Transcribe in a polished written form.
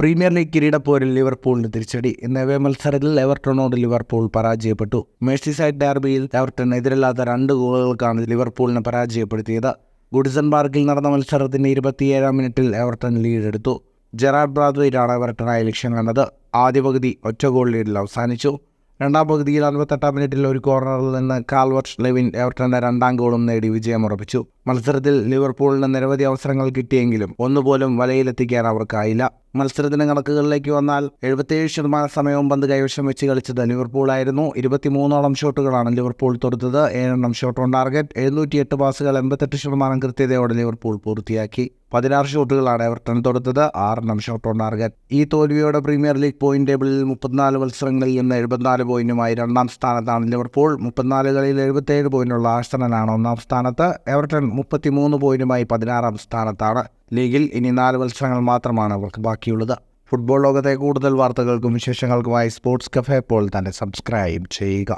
Premier league കിരീടപ്പോരിൽ ലിവർപൂളിന് തിരിച്ചടി. ഇന്ന് മത്സരത്തിൽ എവർട്ടണോട് ലിവർപൂൾ പരാജയപ്പെട്ടു. മേഴ്സിസൈഡ് ഡെർബിയിൽ എവർട്ടൺ എതിരില്ലാത്ത 2 ഗോളുകൾക്കാണ് ലിവർപൂളിനെ പരാജയപ്പെടുത്തിയത്. ഗുഡിസൺ പാർക്കിൽ നടന്ന മത്സരത്തിന്റെ 27-ാം മിനിറ്റിൽ എവർട്ടൺ ലീഡെടുത്തു. ജെറാർഡ് ബ്രാത്ത്വെയ്റ്റാണ് എവർട്ടണായി ലക്ഷ്യം കണ്ടത്. ആദ്യ പകുതി ഒറ്റ ഗോൾ ലീഡിൽ അവസാനിച്ചു. രണ്ടാം പകുതിയിൽ 58-ാം മിനിറ്റിൽ ഒരു കോർണറിൽ നിന്ന് കാൽവർട്ട് ലെവിൻ എവർട്ടന്റെ 2ാം ഗോളും നേടി വിജയമുറപ്പിച്ചു. മത്സരത്തിൽ ലിവർപൂളിന് നിരവധി അവസരങ്ങൾ കിട്ടിയെങ്കിലും ഒന്നുപോലും വലയിലെത്തിക്കാൻ അവർക്കായില്ല. മത്സരത്തിന്റെ കണക്കുകളിലേക്ക് വന്നാൽ 77% സമയവും പന്ത് കൈവശം വെച്ച് കളിച്ചത് ലിവർപൂളായിരുന്നു. 23ഓളം ഷോട്ടുകളാണ് ലിവർപൂൾ തൊടുത്തത്. 7 ഷോട്ട് ഓൺ ടാർഗറ്റ്, 708 പാസുകൾ, 88% കൃത്യതയോടെ ലിവർപൂൾ പൂർത്തിയാക്കി. 16 ഷോട്ടുകളാണ് എവർട്ടൺ തൊടുത്തത്, 6 ഷോട്ട് ഓൺ ടാർഗറ്റ്. ഈ തോൽവിയോടെ പ്രീമിയർ ലീഗ് പോയിന്റ് ടേബിളിൽ 34 മത്സരങ്ങളിൽ നിന്ന് 74 പോയിന്റുമായി 2ാം സ്ഥാനത്താണ് ലിവർപൂൾ. 34 കളിയിൽ 77 പോയിന്റുള്ള ആഴ്സണലാണ് 1ാം സ്ഥാനത്ത്. എവർട്ടൺ 33 പോയിന്റുമായി 16ാം സ്ഥാനത്താണ്. ലീഗിൽ ഇനി 4 മത്സരങ്ങൾ മാത്രമാണ് അവർക്ക് ബാക്കിയുള്ളത്. ഫുട്ബോൾ ലോകത്തെ കൂടുതൽ വാർത്തകൾക്കും വിശേഷങ്ങൾക്കുമായി സ്പോർട്സ് കഫേ ഇപ്പോൾ തന്നെ സബ്സ്ക്രൈബ് ചെയ്യുക.